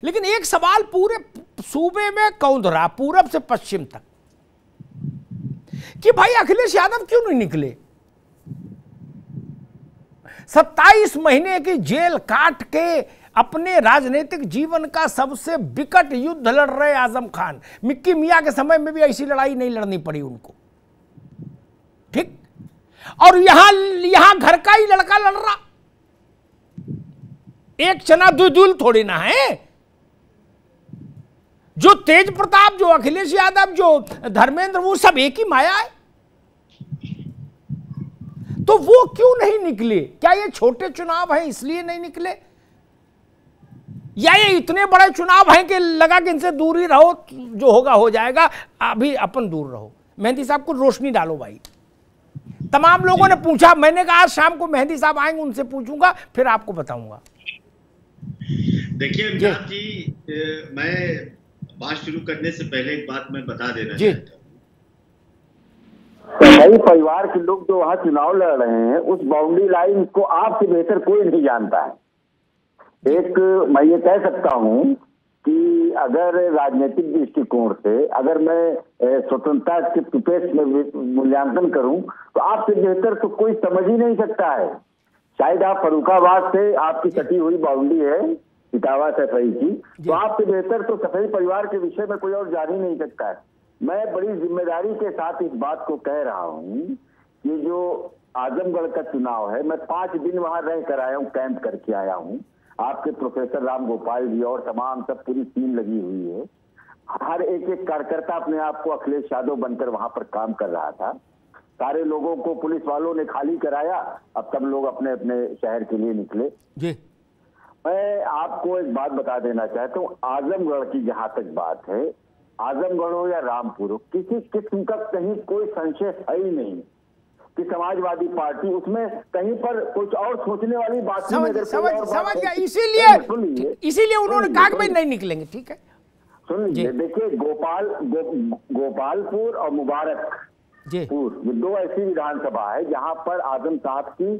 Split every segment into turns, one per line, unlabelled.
लेकिन एक सवाल पूरे सूबे में कौंध रहा, पूरब से पश्चिम तक, कि भाई अखिलेश यादव क्यों नहीं निकले। 27 महीने की जेल काट के अपने राजनीतिक जीवन का सबसे विकट युद्ध लड़ रहे आजम खान, मिक्की मियां के समय में भी ऐसी लड़ाई नहीं लड़नी पड़ी उनको, ठीक। और यहां घर का ही लड़का लड़ रहा, एक चना दुल थोड़ी ना है। जो तेज प्रताप, जो अखिलेश यादव, जो धर्मेंद्र, वो सब एक ही माया है। तो वो क्यों नहीं निकले? क्या ये छोटे चुनाव हैं इसलिए नहीं निकले, या ये इतने बड़े चुनाव हैं कि लगा कि इनसे दूर ही रहो, जो होगा हो जाएगा, अभी अपन दूर रहो। मेहंदी साहब को रोशनी डालो भाई। तमाम लोगों ने पूछा, मैंने कहा आज शाम को मेहंदी साहब आएंगे, उनसे पूछूंगा, फिर आपको बताऊंगा।
देखिए इम्तियाज जी, मैं बात शुरू करने से पहले एक बात मैं बता देना चाहता हूँ।
कई परिवार के लोग जो वहाँ चुनाव लड़ रहे हैं, उस बाउंड्री लाइन को आपसे बेहतर कोई नहीं जानता है। एक मैं ये कह सकता हूँ कि अगर राजनीतिक दृष्टिकोण से अगर मैं स्वतंत्रता के निष्पक्ष में मूल्यांकन करूं, तो आपसे बेहतर तो कोई समझ ही नहीं सकता है। शायद आप फर्रुखाबाद से आपकी कटी हुई बाउंड्री है इटावा सफाई की, तो आपसे बेहतर तो सफाई परिवार के विषय में कोई और जान ही नहीं सकता है। मैं बड़ी जिम्मेदारी के साथ इस बात को कह रहा हूँ कि जो आजमगढ़ का चुनाव है, मैं 5 दिन वहां रह कर आया हूँ, कैंप करके आया हूँ। आपके प्रोफेसर राम गोपाल जी और तमाम सब पूरी टीम लगी हुई है। हर एक कार्यकर्ता अपने आप को अखिलेश यादव बनकर वहां पर काम कर रहा था। सारे लोगों को पुलिस वालों ने खाली कराया, अब सब लोग अपने अपने शहर के लिए निकले
जी।
मैं आपको एक बात बता देना चाहता हूँ, आजमगढ़ की जहां तक बात है, आजमगढ़ हो या रामपुर हो, किसी किस्म का कहीं कोई संशय है ही नहीं कि समाजवादी पार्टी उसमें कहीं पर कुछ और सोचने वाली बात
समझ गया। इसीलिए उन्होंने कहा कि भाई नहीं निकलेंगे, ठीक है।
सुन लीजिए, देखिए गोपालपुर और मुबारकपुर, ये 2 ऐसी विधानसभा है जहां पर आजम साहब की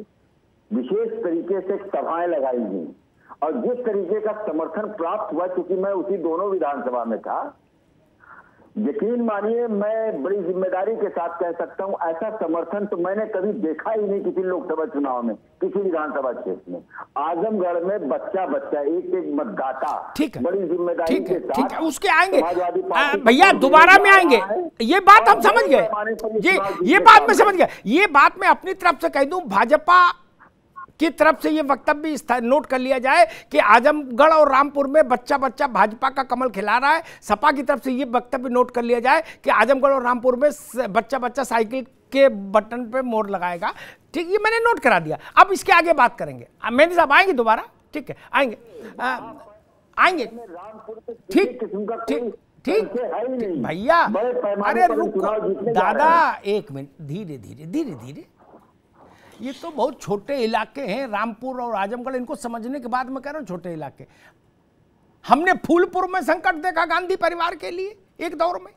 विशेष तरीके से सभाएं लगाई गई और जिस तरीके का समर्थन प्राप्त हुआ, क्योंकि मैं उसी दोनों विधानसभा में था, यकीन मानिए मैं बड़ी जिम्मेदारी के साथ कह सकता हूं, ऐसा समर्थन तो मैंने कभी देखा ही नहीं किसी लोकसभा चुनाव में, किसी विधानसभा क्षेत्र में। आजमगढ़ में बच्चा एक मतदाता बड़ी जिम्मेदारी के साथ,
उसके आएंगे भैया, दोबारा में आएंगे, ये बात हम समझ गए। ये बात मैं समझ गया। ये बात मैं अपनी तरफ से कह दूं, भाजपा की तरफ से ये वक्तव्य नोट कर लिया जाए कि आजमगढ़ और रामपुर में बच्चा भाजपा का कमल खिला रहा है। सपा की तरफ से ये वक्तव्य नोट कर लिया जाए कि आजमगढ़ और रामपुर में बच्चा साइकिल के बटन पे मोड़ लगाएगा, ठीक। ये मैंने नोट करा दिया। अब इसके आगे बात करेंगे। मेहंदी साहब आएंगे दोबारा, ठीक है, आएंगे ठीक भैया। अरे रुको दादा, एक मिनट, धीरे। ये तो बहुत छोटे इलाके हैं, रामपुर और आजमगढ़, इनको समझने के बाद मैं कह रहा हूं छोटे इलाके। हमने फूलपुर में संकट देखा गांधी परिवार के लिए एक दौर में,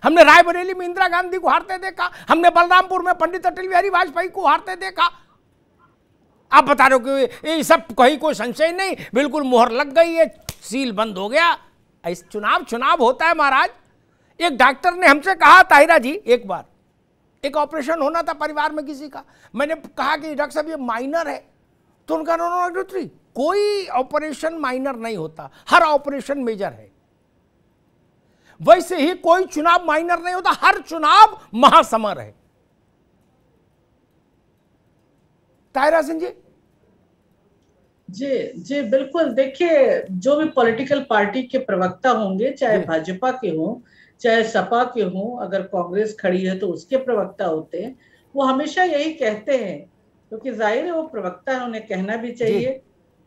हमने रायबरेली में इंदिरा गांधी को हारते देखा, हमने बलरामपुर में पंडित अटल बिहारी वाजपेयी को हारते देखा। आप बता रहे हो कि ये सब कहीं कोई संशय नहीं, बिल्कुल मोहर लग गई है, सील बंद हो गया। इस चुनाव होता है महाराज। एक डॉक्टर ने हमसे कहा, ताहिरा जी, एक बार एक ऑपरेशन होना था परिवार में किसी का, मैंने कहा कि डॉक्टर साहब ये माइनर है, तो उनका नो, कोई ऑपरेशन माइनर नहीं होता, हर ऑपरेशन मेजर है। वैसे ही कोई चुनाव माइनर नहीं होता, हर चुनाव महासमर है। ताहिरा सिंह
जी बिल्कुल। देखिए, जो भी पॉलिटिकल पार्टी के प्रवक्ता होंगे, चाहे भाजपा के हों चाहे सपा के हों, अगर कांग्रेस खड़ी है तो उसके प्रवक्ता होते हैं, वो हमेशा यही कहते हैं, क्योंकि जाहिर है वो प्रवक्ता है, उन्हें कहना भी चाहिए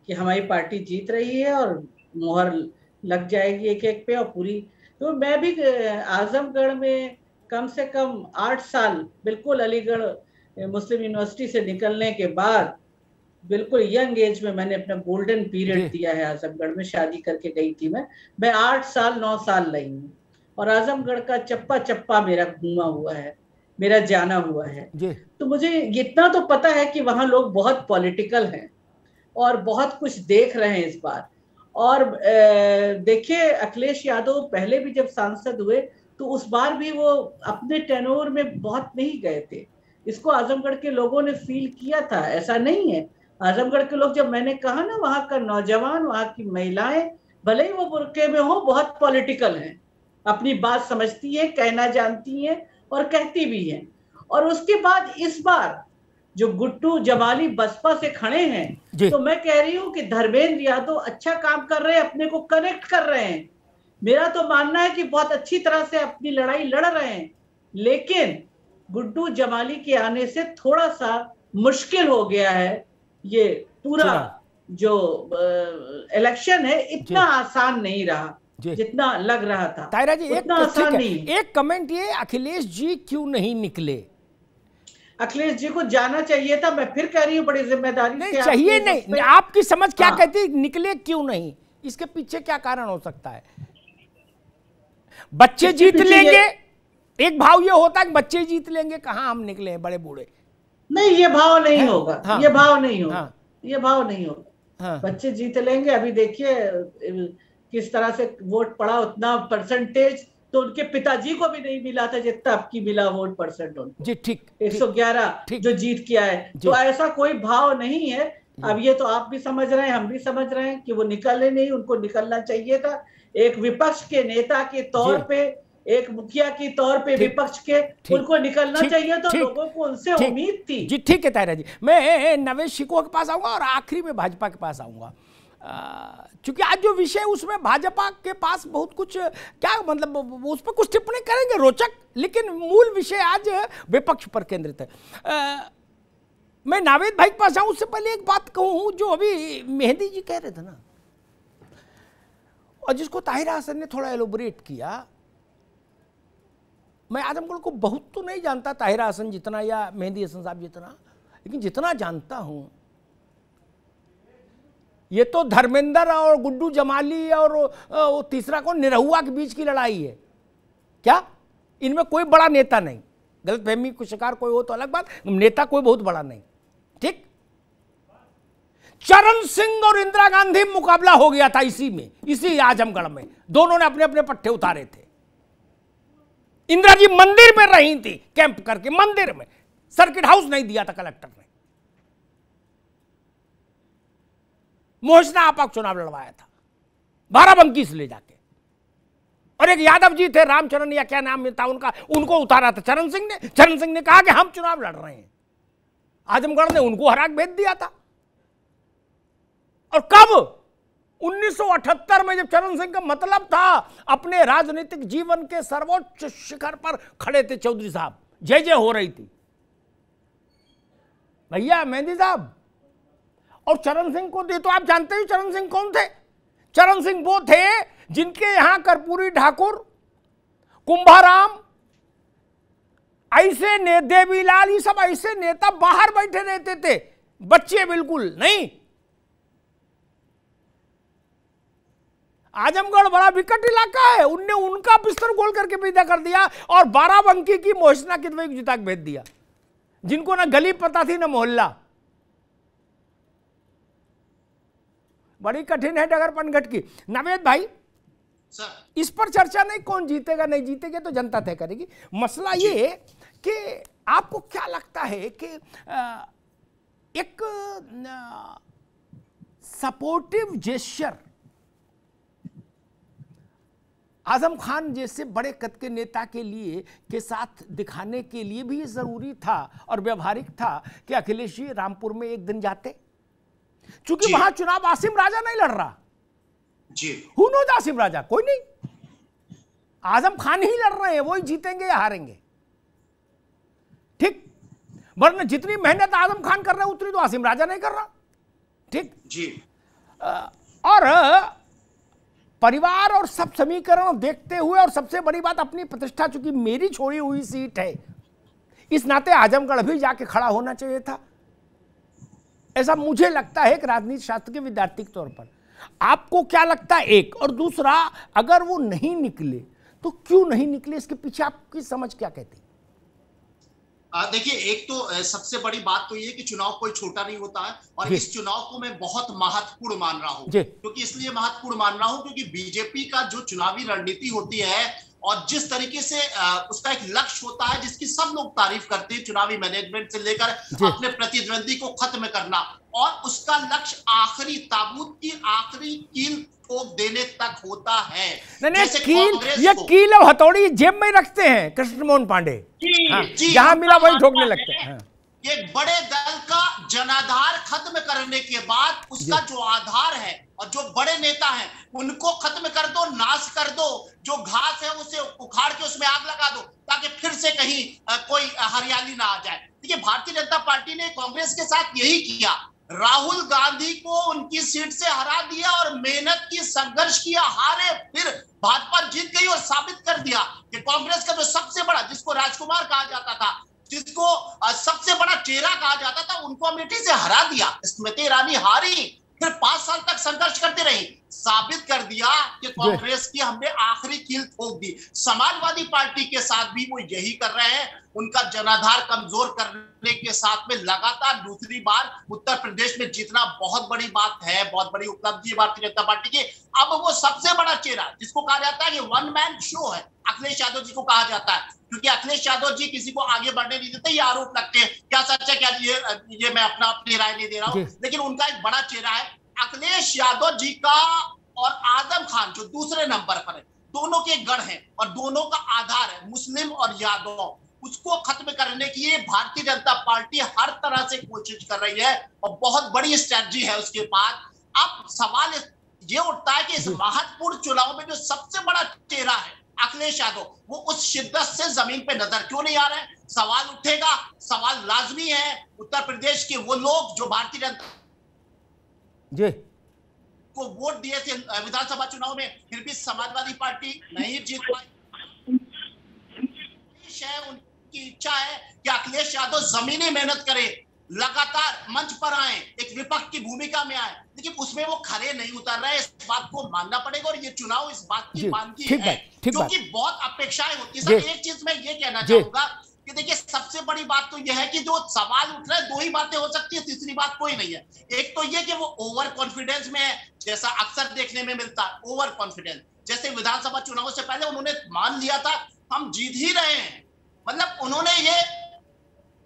कि हमारी पार्टी जीत रही है और मोहर लग जाएगी एक पे और पूरी। तो मैं भी आजमगढ़ में कम से कम 8 साल, बिल्कुल अलीगढ़ मुस्लिम यूनिवर्सिटी से निकलने के बाद बिल्कुल यंग एज में मैंने अपना गोल्डन पीरियड दिया है आजमगढ़ में, शादी करके गई थी मैं 8 साल 9 साल रही हूँ और आजमगढ़ का चप्पा मेरा घूमा हुआ है, मेरा जाना हुआ है। तो मुझे इतना तो पता है कि वहां लोग बहुत पॉलिटिकल हैं और बहुत कुछ देख रहे हैं इस बार। और देखिए अखिलेश यादव पहले भी जब सांसद हुए तो उस बार भी वो अपने टेन्योर में बहुत नहीं गए थे। इसको आजमगढ़ के लोगों ने फील किया था, ऐसा नहीं है। आजमगढ़ के लोग, जब मैंने कहा ना, वहां का नौजवान, वहां की महिलाएं, भले ही वो बुर्के में हो, बहुत पॉलिटिकल हैं, अपनी बात समझती है, कहना जानती है और कहती भी है। और उसके बाद इस बार जो गुड्डू जमाली बसपा से खड़े हैं, तो मैं कह रही हूं कि धर्मेंद्र यादव अच्छा काम कर रहे हैं, अपने को कनेक्ट कर रहे हैं। मेरा तो मानना है कि बहुत अच्छी तरह से अपनी लड़ाई लड़ रहे हैं, लेकिन गुड्डू जमाली के आने से थोड़ा सा मुश्किल हो गया है। ये पूरा जो इलेक्शन है इतना आसान नहीं रहा जितना लग रहा था।
तायरा जी एक कमेंट ये, अखिलेश जी क्यों नहीं निकले?
अखिलेश जी को जाना चाहिए था। मैं फिर कह रही हूँ बड़ी जिम्मेदारी
से चाहिए नहीं, आपकी समझ क्या कहती, निकले क्यों नहीं? इसके पीछे क्या कारण हो सकता है? बच्चे जीत लेंगे, एक भाव ये होता है कि बच्चे जीत लेंगे, कहां हम निकले हैं बड़े बूढ़े।
नहीं, ये भाव नहीं होगा। हाँ, ये भाव नहीं होगा। हाँ, ये भाव नहीं होगा। हाँ, बच्चे जीत लेंगे। अभी देखिए किस तरह से वोट पड़ा, उतना परसेंटेज तो उनके पिताजी को भी नहीं मिला था जितना आपकी मिला वोट परसेंट उनको।
जी ठीक,
111 जो जीत किया है। तो ऐसा कोई भाव नहीं है। अब ये तो आप भी समझ रहे हैं, हम भी समझ रहे हैं कि वो निकले नहीं, उनको निकलना चाहिए था। एक विपक्ष के नेता के तौर पे, एक मुखिया के तौर पे विपक्ष के, उनको निकलना चाहिए। तो लोगों को उनसे उम्मीद थी।
जी ठीक है तायरा जी, मैं नवेश शिकोह के पास आऊंगा और आखिरी में भाजपा के पास आऊंगा। चूंकि आज जो विषय उसमें भाजपा के पास बहुत कुछ, क्या मतलब उस पर कुछ टिप्पणी करेंगे रोचक, लेकिन मूल विषय आज विपक्ष पर केंद्रित है। मैं नावेद भाई के पास आऊं उससे पहले एक बात कहूं, जो अभी मेहंदी जी कह रहे थे ना, और जिसको ताहिरा हसन ने थोड़ा एलोबरेट किया। मैं आजमगढ़ को बहुत तो नहीं जानता ताहिरा हसन जितना या मेहंदी हसन साहब जितना, लेकिन जितना जानता हूं, ये तो धर्मेंद्र और गुड्डू जमाली और तीसरा कौन, निरहुआ के बीच की लड़ाई है क्या? इनमें कोई बड़ा नेता नहीं। गलतफहमी को शिकार कोई हो तो अलग बात, नेता कोई बहुत बड़ा नहीं। ठीक, चरण सिंह और इंदिरा गांधी मुकाबला हो गया था इसी में, इसी आजमगढ़ में। दोनों ने अपने अपने पट्टे उतारे थे। इंदिरा जी मंदिर में रही थी, कैंप करके मंदिर में, सर्किट हाउस नहीं दिया था कलेक्टर ने। मोहसिना आपा को चुनाव लड़वाया था बाराबंकी से ले जाके, और एक यादव जी थे, रामचरण या क्या नाम था उनका, उनको उतारा था चरण सिंह ने। चरण सिंह ने कहा कि हम चुनाव लड़ रहे हैं, आजमगढ़ ने उनको हरा के भेज दिया था। और कब? 1978 में, जब चरण सिंह का मतलब था अपने राजनीतिक जीवन के सर्वोच्च शिखर पर खड़े थे चौधरी साहब, जय जय हो रही थी भैया मेहंदी साहब। और चरण सिंह को दे तो आप जानते हो चरण सिंह कौन थे? चरण सिंह वो थे जिनके यहां कर्पूरी ठाकुर, कुंभाराम, ऐसे ने देवीलाल, ये सब ऐसे नेता बाहर बैठे रहते थे, बच्चे बिल्कुल नहीं। आजमगढ़ बड़ा विकट इलाका है, उनने उनका बिस्तर गोल करके विदा कर दिया और बाराबंकी की मोहसिना किदवई को जिता के भेज दिया, जिनको ना गली पता थी ना मोहल्ला। बड़ी कठिन है डगर पनघट की। नवेद भाई इस पर चर्चा नहीं, कौन जीतेगा नहीं जीतेगा तो जनता तय करेगी। मसला ये कि आपको क्या लगता है कि एक सपोर्टिव जेस्चर आजम खान जैसे बड़े कद के नेता के लिए के साथ दिखाने के लिए भी जरूरी था और व्यवहारिक था कि अखिलेश जी रामपुर में एक दिन जाते, चूंकि वहां चुनाव आसिम राजा नहीं लड़ रहा जी। हु नोज आसिम राजा, कोई नहीं, आजम खान ही लड़ रहे हैं, वही जीतेंगे या हारेंगे। ठीक, वरना जितनी मेहनत आजम खान कर रहे हैं उतनी तो आसिम राजा नहीं कर रहा। ठीक जी। और परिवार और सब समीकरण देखते हुए, और सबसे बड़ी बात अपनी प्रतिष्ठा, चूंकि मेरी छोड़ी हुई सीट है, इस नाते आजमगढ़ भी जाके खड़ा होना चाहिए था, ऐसा मुझे लगता है एक राजनीति शास्त्र के विद्यार्थी के तौर पर। आपको क्या लगता है? एक, और दूसरा, अगर वो नहीं निकले तो क्यों नहीं निकले, इसके पीछे आपकी समझ क्या कहती?
देखिए, एक तो सबसे बड़ी बात तो ये कि चुनाव कोई छोटा नहीं होता है, और इस चुनाव को मैं बहुत महत्वपूर्ण मान रहा हूं। क्योंकि इसलिए महत्वपूर्ण मान रहा हूं क्योंकि बीजेपी का जो चुनावी रणनीति होती है और जिस तरीके से उसका एक लक्ष्य होता है जिसकी सब लोग तारीफ करते हैं, चुनावी मैनेजमेंट से लेकर अपने प्रतिद्वंदी को खत्म करना, और उसका लक्ष्य आखिरी ताबूत की आखिरी कील ठोक देने तक होता है।
ये कील और हथौड़ी जेब में रखते हैं कृष्ण मोहन पांडे, जहां मिला वही ठोकने लगते हैं।
एक बड़े दल का जनाधार खत्म करने के बाद उसका जो आधार है और जो बड़े नेता हैं उनको खत्म कर दो, नाश कर दो, जो घास है उसे उखाड़ के उसमें आग लगा दो ताकि फिर से कहीं कोई हरियाली ना आ जाए। देखिए, भारतीय जनता पार्टी ने कांग्रेस के साथ यही किया, राहुल गांधी को उनकी सीट से हरा दिया और मेहनत की संघर्ष किया, हारे, फिर भाजपा जीत गई और साबित कर दिया कि कांग्रेस का जो सबसे बड़ा, जिसको राजकुमार कहा जाता था, जिसको सबसे बड़ा चेहरा कहा जाता था, उनको अमेठी से हरा दिया। स्मृति ईरानी हारी, फिर 5 साल तक संघर्ष करती रही, साबित कर दिया कि कांग्रेस की हमने आखिरी कील ठोक दी। समाजवादी पार्टी के साथ भी वो यही कर रहे हैं, उनका जनाधार कमजोर करने के साथ में लगातार दूसरी बार उत्तर प्रदेश में जीतना बहुत बड़ी बात है, बहुत बड़ी उपलब्धि है भारतीय जनता पार्टी की। अब वो सबसे बड़ा चेहरा, जिसको कहा जाता है कि वन मैन शो है, अखिलेश यादव जी को कहा जाता है, क्योंकि अखिलेश यादव जी किसी को आगे बढ़ने नहीं देते। ये आरोप लगते हैं, क्या सच है क्या ये मैं अपनी राय नहीं दे रहा हूं, लेकिन उनका एक बड़ा चेहरा है अखिलेश यादव जी का, और आजम खान जो दूसरे नंबर पर है, दोनों के गढ़ हैं और दोनों का आधार है मुस्लिम और यादव। उसको खत्म करने की ये भारतीय जनता पार्टी हर तरह से कोशिश कर रही है और बहुत बड़ी स्ट्रेटजी है उसके पास। अब सवाल ये उठता है कि इस महत्वपूर्ण चुनाव में जो सबसे बड़ा चेहरा है अखिलेश यादव, वो उस शिद्दत से जमीन पे नजर क्यों नहीं आ रहे हैं? सवाल उठेगा, सवाल लाजमी है। उत्तर प्रदेश के वो लोग जो भारतीय जनता को वोट दिए थे विधानसभा चुनाव में, फिर भी समाजवादी पार्टी नहीं जीत पाई। उनकी इच्छा है कि अखिलेश यादव जमीनी मेहनत करे, लगातार मंच पर आए, एक विपक्ष की भूमिका में आए, लेकिन उसमें वो खरे नहीं उतर रहे। इस बात को मानना पड़ेगा और ये चुनाव इस बात की मानती है, क्योंकि बहुत अपेक्षाएं होती है। सर, एक चीज मैं ये कहना चाहूंगा कि देखिए, सबसे बड़ी बात तो यह है कि जो सवाल उठ रहे हैं, 2 ही बातें हो सकती है, तीसरी बात कोई नहीं है। एक तो ये कि वो ओवर कॉन्फिडेंस में है, जैसा अक्सर देखने में मिलता है, ओवर कॉन्फिडेंस। जैसे विधानसभा चुनाव से पहले उन्होंने मान लिया था हम जीत ही रहे हैं, मतलब उन्होंने ये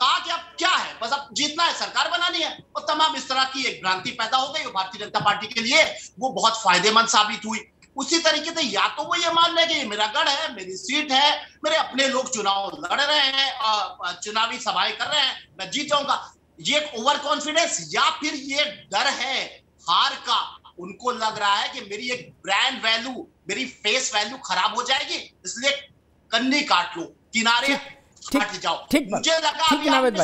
कहा कि अब क्या है, बस अब जीतना है, सरकार बनानी है, और तमाम इस तरह की एक भ्रांति पैदा हो गई और भारतीय जनता पार्टी के लिए वो बहुत फायदेमंद साबित हुई। उसी तरीके से या तो वो ये मान ले कि ये मेरा गढ़ है, मेरी सीट है, मेरे अपने लोग चुनाव लड़ रहे हैं, चुनावी सभाएं कर रहे हैं, मैं जीत जाऊंगा, ये एक ओवर कॉन्फिडेंस, या फिर ये डर है हार का। उनको लग रहा है कि मेरी एक ब्रांड वैल्यू, मेरी फेस वैल्यू खराब हो जाएगी, इसलिए कन्नी काट लो, किनारे हट जाओ। मुझे लगा